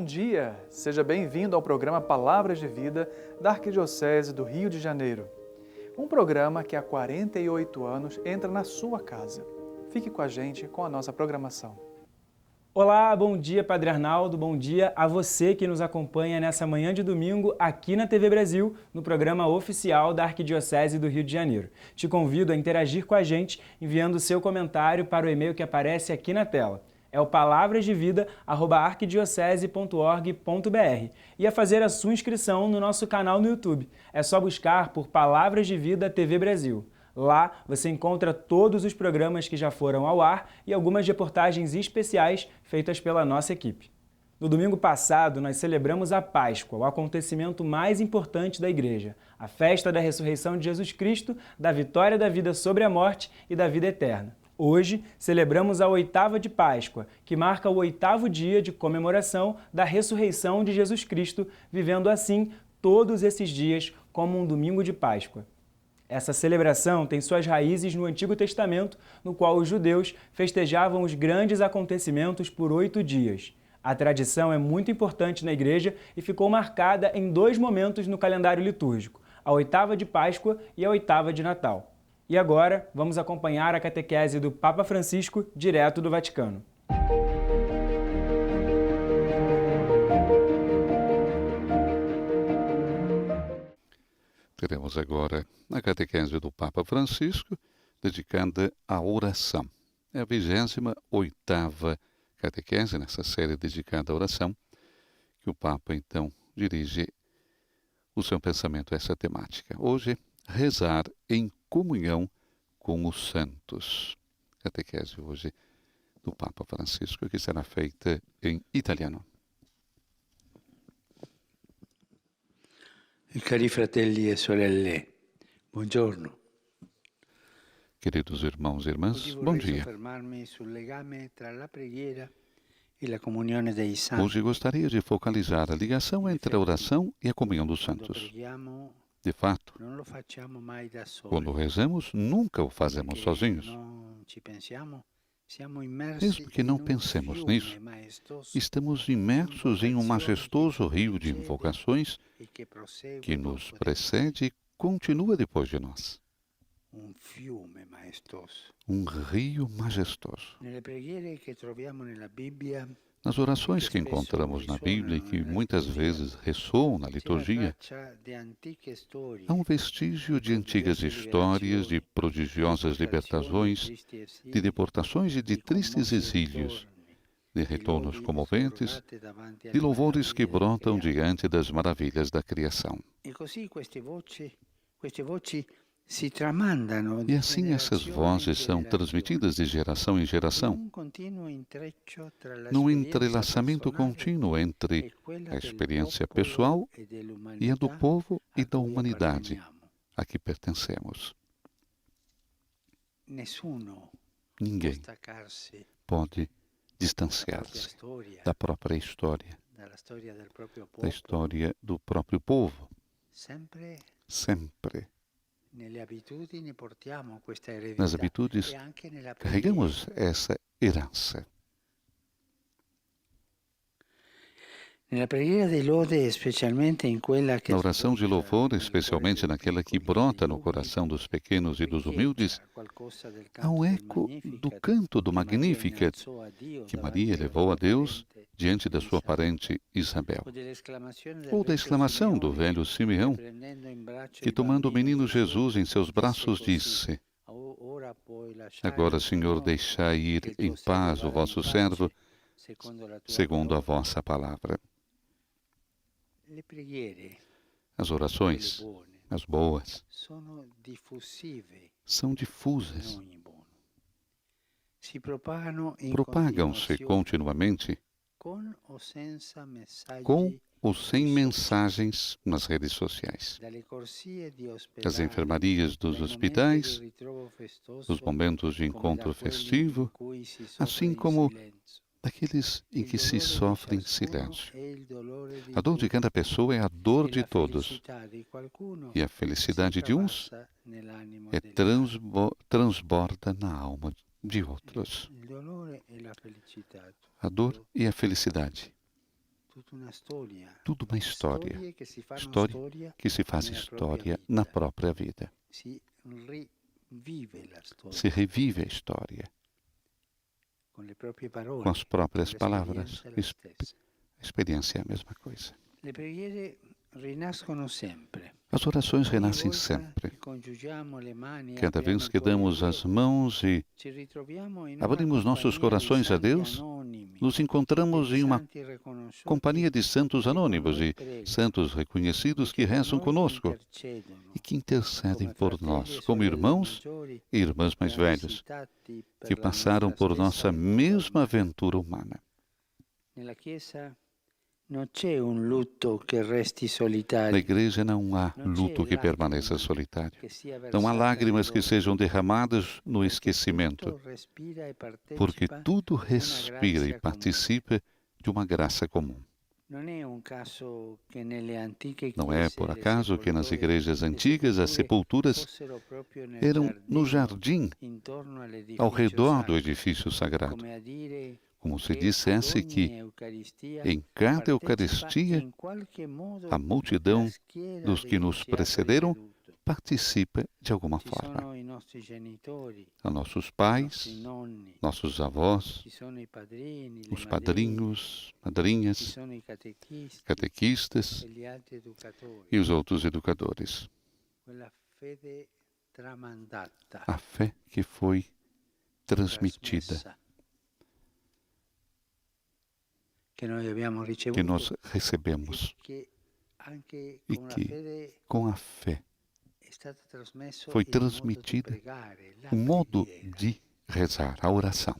dia! Seja bem-vindo ao programa Palavras de Vida da Arquidiocese do Rio de Janeiro. Um programa que há 48 anos entra na sua casa. Fique com a gente com a nossa programação. Olá, bom dia Padre Arnaldo, bom dia a você que nos acompanha nessa manhã de domingo aqui na TV Brasil, no programa oficial da Arquidiocese do Rio de Janeiro. Te convido a interagir com a gente enviando seu comentário para o e-mail que aparece aqui na tela. É o palavrasdevida@arquidiocese.org.br e a fazer a sua inscrição no nosso canal no YouTube. É só buscar por Palavras de Vida TV Brasil. Lá você encontra todos os programas que já foram ao ar e algumas reportagens especiais feitas pela nossa equipe. No domingo passado, nós celebramos a Páscoa, o acontecimento mais importante da Igreja, a festa da ressurreição de Jesus Cristo, da vitória da vida sobre a morte e da vida eterna. Hoje, celebramos a oitava de Páscoa, que marca o 8º dia de comemoração da ressurreição de Jesus Cristo, vivendo assim todos esses dias como um domingo de Páscoa. Essa celebração tem suas raízes no Antigo Testamento, no qual os judeus festejavam os grandes acontecimentos por 8 dias. A tradição é muito importante na Igreja e ficou marcada em 2 momentos no calendário litúrgico, a oitava de Páscoa e a oitava de Natal. E agora, vamos acompanhar a catequese do Papa Francisco, direto do Vaticano. Teremos agora a catequese do Papa Francisco, dedicada à oração. É a 28ª catequese nessa série dedicada à oração, que o Papa, então, dirige o seu pensamento a essa temática. Hoje, rezar em comunhão com os santos. Catequese hoje do Papa Francisco, que será feita em italiano. Cari fratelli e sorelle, buongiorno. Queridos irmãos e irmãs, bom dia. Hoje gostaria de focalizar a ligação entre a oração e a comunhão dos santos. De fato, quando rezamos, nunca o fazemos sozinhos. Mesmo que não pensemos nisso, estamos imersos em um majestoso rio de invocações que nos precede e continua depois de nós. Um rio majestoso. Nas orações que encontramos na Bíblia e que muitas vezes ressoam na liturgia, há um vestígio de antigas histórias, de prodigiosas libertações, de deportações e de tristes exílios, de retornos comoventes, de louvores que brotam diante das maravilhas da criação. E assim essas vozes são transmitidas de geração em geração, num entrelaçamento contínuo entre a experiência pessoal e a do povo e da humanidade a que pertencemos. Ninguém pode distanciar-se da própria história, da história do próprio povo. Sempre. Nas habitudes, carregamos essa herança. Na oração de louvor, especialmente naquela que brota no coração dos pequenos e dos humildes, há um eco do canto do Magnificat que Maria levou a Deus diante da sua parente Isabel, ou da exclamação do velho Simeão, que tomando o menino Jesus em seus braços disse: Agora, Senhor, deixai ir em paz o vosso servo, segundo a vossa palavra. As orações, as boas, são difusas, propagam-se continuamente, com ou sem mensagens nas redes sociais. As enfermarias dos hospitais, os momentos de encontro festivo, assim como daqueles em que se sofre em silêncio. A dor de cada pessoa é a dor de todos, e a felicidade de uns transborda na alma de outros. A dor e a felicidade Tudo uma história. História que se faz história na própria vida. Se revive a história com as próprias palavras. A experiência é a mesma coisa. As orações renascem sempre. Cada vez que damos as mãos e abrimos nossos corações a Deus, nos encontramos em uma companhia de santos anônimos e santos reconhecidos que rezam conosco e que intercedem por nós, como irmãos e irmãs mais velhos, que passaram por nossa mesma aventura humana. Na igreja não há luto que permaneça solitário. Não há lágrimas que sejam derramadas no esquecimento, porque tudo respira e participa de uma graça comum. Não é por acaso que nas igrejas antigas as sepulturas eram no jardim, ao redor do edifício sagrado, como se dissesse que, em cada Eucaristia, a multidão dos que nos precederam participa de alguma forma. São nossos pais, nossos avós, os padrinhos, madrinhas, catequistas e os outros educadores. A fé que foi transmitida, que nós recebemos e que, com a fé, foi transmitida o modo de rezar, a oração.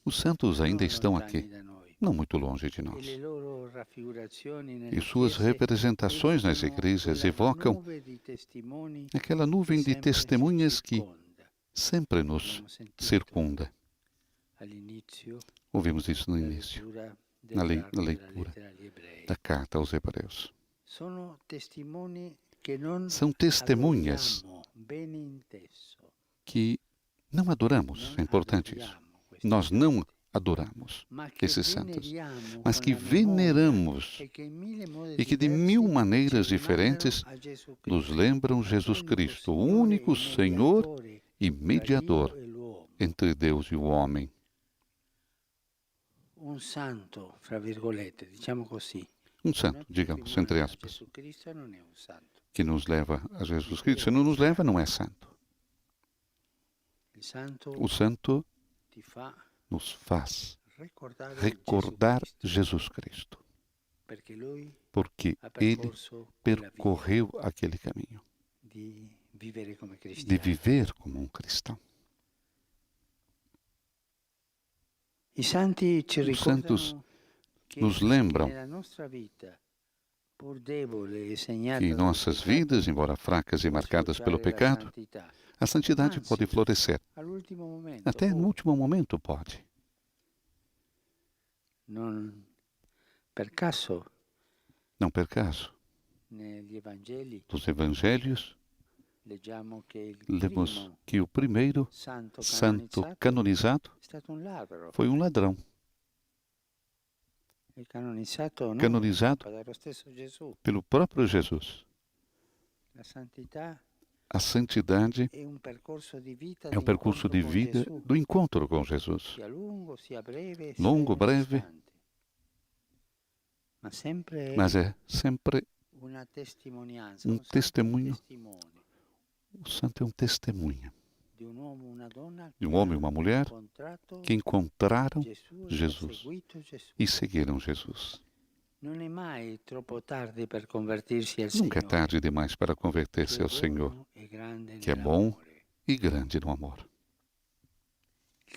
Os santos ainda estão aqui, não muito longe de nós. E suas representações nas igrejas evocam aquela nuvem de testemunhas que sempre nos circunda. Ouvimos isso no início, na leitura da carta aos Hebreus. São testemunhas que não adoramos, é importante isso. Nós não adoramos esses santos, mas que veneramos e que de 1000 maneiras diferentes nos lembram Jesus Cristo, o único Senhor e mediador entre Deus e o homem. Um santo, digamos, entre aspas, que nos leva a Jesus Cristo. Se não nos leva, não é santo. O santo nos faz recordar Jesus Cristo, porque ele percorreu aquele caminho de viver como um cristão. Os santos nos lembram que em nossas vidas, embora fracas e marcadas pelo pecado, a santidade pode florescer. Até no último momento pode. Não per caso, nos evangelhos, lemos que o primeiro santo canonizado foi um ladrão. Canonizado pelo próprio Jesus. A santidade é um percurso de vida do encontro com Jesus. Longo, breve, mas é sempre um testemunho. O santo é um testemunho de um homem e uma mulher que encontraram Jesus e seguiram Jesus. Nunca é tarde demais para converter-se ao Senhor, que é bom e grande no amor. O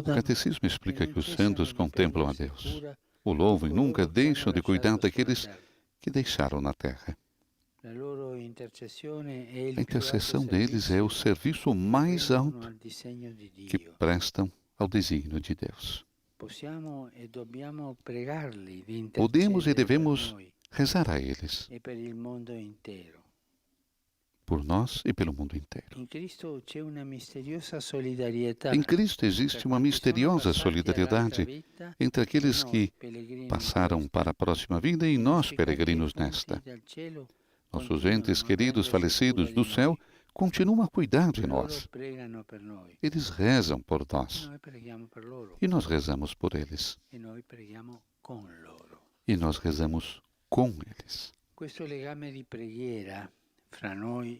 Catecismo explica que os santos contemplam a Deus, o louvam e nunca deixam de cuidar daqueles que deixaram na terra. A intercessão deles é o serviço mais alto que prestam ao desígnio de Deus. Podemos e devemos rezar a eles por nós e pelo mundo inteiro. In Cristo c'è una misteriosa solidarietà Em Cristo existe tra uma quanti sono misteriosa passati all'altra solidariedade vita entre e aqueles noi, que pellegrini in passaram Cristo. para a próxima vida e nós, Significa che peregrinos i punti nesta. dal cielo Nossos continuano entes a queridos prendersi falecidos cura do di céu noi. continuam a cuidar de Loro nós. pregano per noi Eles rezam por e nós noi preghiamo per loro e nós rezamos por eles. e noi preghiamo con loro. E nós rezamos com eles. Questo legame di preghiera fra noi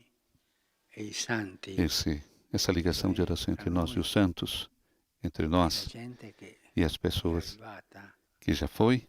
e i santi, Essa ligação de oração entre nós e os santos, entre la nós gente che e as è pessoas arrivata, que já foi,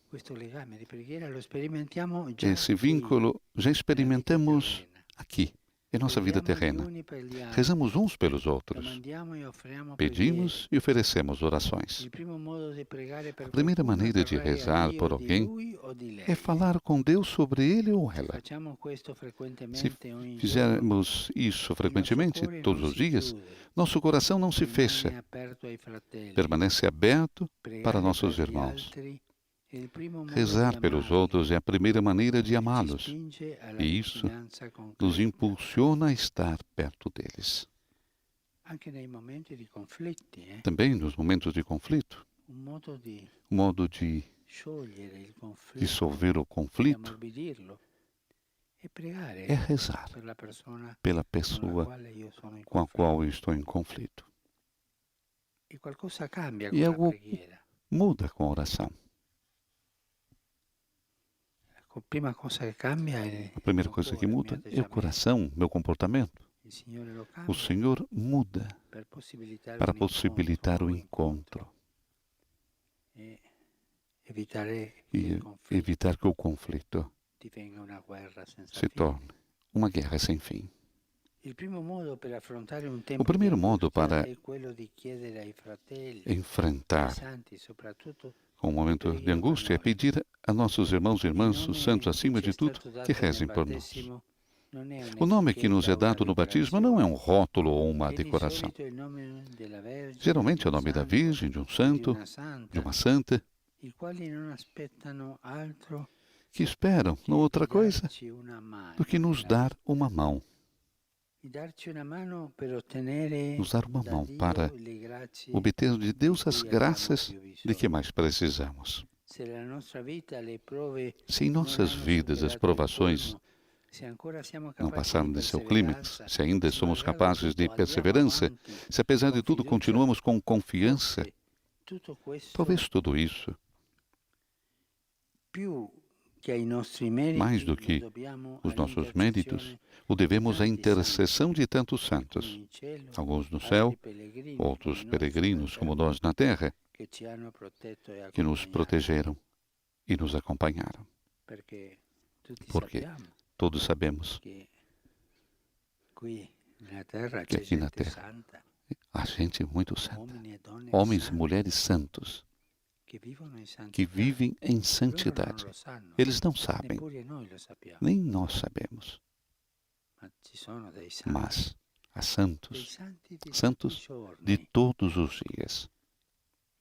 questo legame di preghiera lo sperimentiamo già esse qui, vínculo já experimentamos terrena. aqui, em nossa vida Preghiamo gli terrena. uni per gli altri, Rezamos uns pelos outros, domandiamo e offriamo preghiere. pedimos e oferecemos orações. Il primo modo di pregare per A primeira qualcuno è maneira de parlare a rezar Dio por di alguém lui o di lei. é falar com Deus sobre ele ou ela. Facciamo questo Se frequentemente ogni giorno, fizermos isso frequentemente, il nostro cuore todos non os si dias, chiude, nosso coração não se rimane fecha, aperto ai fratelli. permanece aberto Pregare para nossos per gli irmãos. altri è il primo modo Rezar di pelos amarli, outros é a primeira maneira de ci amá-los, spinge alla e isso vicinanza concreta. nos impulsiona a estar perto deles. Anche nei momenti di conflitti, Também nos momentos de conflito, un modo di o modo de sciogliere il conflitto, dissolver o di conflito ammorbidirlo e pregare é rezar per la persona pela con la pessoa quale io sono in com a conflitto. qual eu estou em conflito. E qualcosa cambia E con la algo preghiera. muda com a oração. La prima cosa che cambia è A primeira il coisa cuore, que il mio muda é o atteggiamento. coração, meu comportamento. Il Signore lo O cambia Senhor muda per possibilitare para un possibilitar o nuovo encontro e evitare che e il conflitto evitar que o conflito divenga una guerra senza se fine. torne uma guerra sem fim. Il primo modo per affrontare un tempo O primeiro di modo angustia para è quello di chiedere ai fratelli, ai enfrentar santi soprattutto, com um momento de angústia é pedir a nossos irmãos e irmãs, os santos acima de tudo, que rezem por nós. O nome que nos é dado no batismo não é um rótulo ou uma decoração. Geralmente é o nome da Virgem, de um santo, de uma santa, i quali non aspettano altro que esperam não outra coisa darci una mano, do que nos dar uma mão. di darci una mano per ottenere Nos dar uma da mão Dio para le grazie obter de Deus as di cui abbiamo graças più de bisogno. que mais precisamos. Se nella nostra vita le prove Se em non nossas hanno vidas as superato il provações colmo, se ancora siamo não capaci passaram di de seu perseverança, clímax, se ainda se somos malgrado capazes tutto de andiamo perseverança, avanti, se apesar de com tudo fiducia, continuamos com confiança, forse tutto questo talvez tudo isso, più che ai nostri meriti, mais do que lo dobbiamo os nossos all'intercessione méritos, o devemos à intercessão de tantos santos, in cielo, alguns no céu, altri pellegrini, outros come noi peregrinos sulla como terra, nós na terra, che ci hanno protetto e que nos accompagnato, protegeram e nos acompanharam. perché tutti Porque sappiamo todos sabemos che qui nella terra che c'è aqui na gente terra santa, há gente muito santa, uomini e donne homens e santi, mulheres santos, che vivono in santità. que vivem em Loro non santidade. lo sanno, Eles não sabem, neppure noi lo sappiamo, nem nós sabemos, ma ci sono dei santi, mas há dei santos santi di santos tutti i giorni, de todos os dias,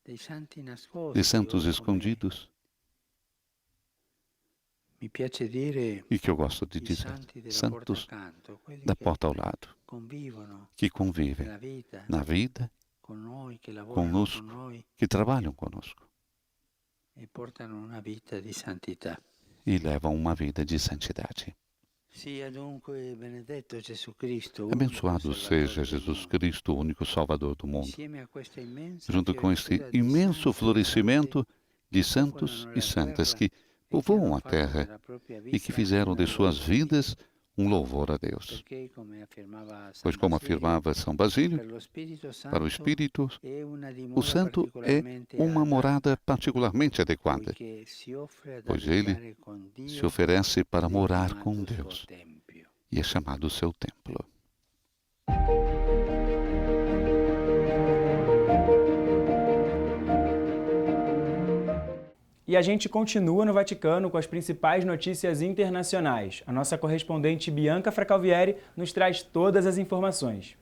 dei santi nascosti, de santos o come escondidos, mi piace dire e que eu gosto de i dizer, santi della santos porta accanto, quelli da che porta ao lado, convivono que convivem nella vita na vida, con noi, che lavorano conosco, con noi que trabalham conosco e portano una vita di santità. e levam uma vida de santidade. Sia dunque benedetto Gesù Cristo, unico Abençoado Salvatore seja del Jesus mondo. Cristo, o único Salvador do mundo, Insieme a questa immensa junto com este fioritura di imenso santi e florescimento de santi santos popolano e la santas terra que e che povoam hanno a fatto terra della propria e que vita fizeram de una suas lode di Dio. vidas um louvor a Deus. Perché, come affermava San Pois, como Basilio, afirmava São Basílio, per lo Spirito para o Santo Espírito, è una o dimora santo é particolarmente uma adatta, morada particularmente adequada, poiché si offre ad pois ele abitare con Dio se oferece para ed è morar chiamato com suo Deus tempio. e é chamado seu templo. E a gente continua no Vaticano com as principais notícias internacionais. A nossa correspondente Bianca Fracalvieri nos traz todas as informações.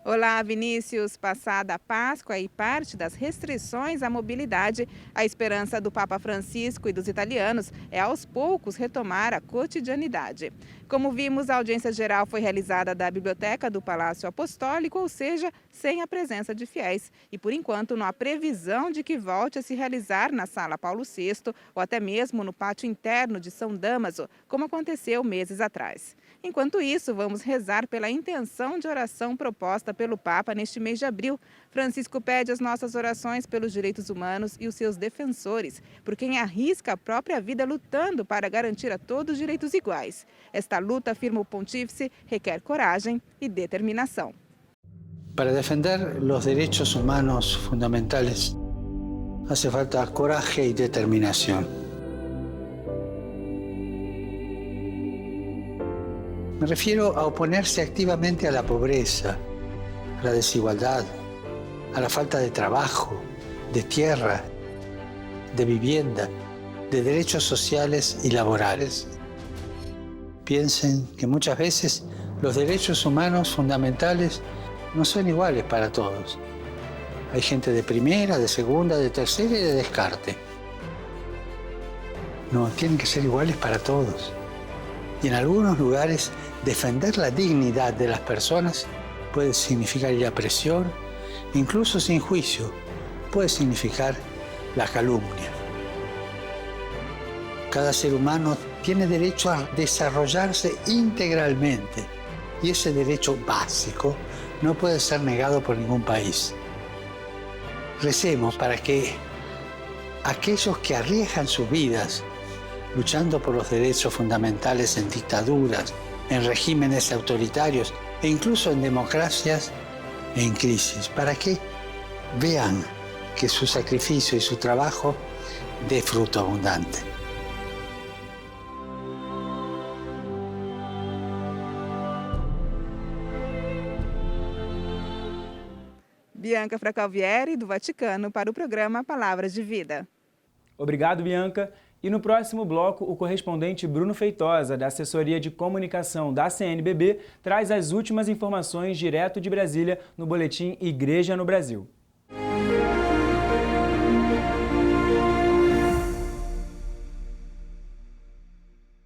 Olá, Vinícius. Passada a Páscoa e parte das restrições à mobilidade, a esperança do Papa Francisco e dos italianos é aos poucos retomar a cotidianidade. Como vimos, a audiência geral foi realizada da Biblioteca do Palácio Apostólico, ou seja, sem a presença de fiéis. E, por enquanto, não há previsão de que volte a se realizar na Sala Paulo VI ou até mesmo no pátio interno de São Damaso, como aconteceu meses atrás. Enquanto isso, vamos rezar pela intenção de oração proposta pelo Papa neste mês de abril. Francisco pede as nossas orações pelos direitos humanos e os seus defensores, por quem arrisca a própria vida lutando para garantir a todos direitos iguais. Esta luta, afirma o pontífice, requer coragem e determinação. Para defender los derechos humanos fundamentales hace falta coraje y determinación. Me refiero a oponerse activamente a la pobreza, a la desigualdad, a la falta de trabajo, de tierra, de vivienda, de derechos sociales y laborales. Piensen que muchas veces los derechos humanos fundamentales no son iguales para todos. Hay gente de primera, de segunda, de tercera y de descarte. No, tienen que ser iguales para todos. Y en algunos lugares, defender la dignidad de las personas puede significar ir a prisión, incluso sin juicio, puede significar la calumnia. Cada ser humano tiene derecho a desarrollarse integralmente y ese derecho básico no puede ser negado por ningún país. Recemos para que aquellos que arriesgan sus vidas luchando por los derechos fundamentales en dictaduras, en regímenes autoritarios e incluso en democracias en crisis, para que vean que su sacrificio y su trabajo dé fruto abundante. Bianca Fracalvieri, do Vaticano, para o programa Palavras de Vida. Obrigado, Bianca. E no próximo bloco, o correspondente Bruno Feitosa, da Assessoria de Comunicação da CNBB, traz as últimas informações direto de Brasília no boletim Igreja no Brasil.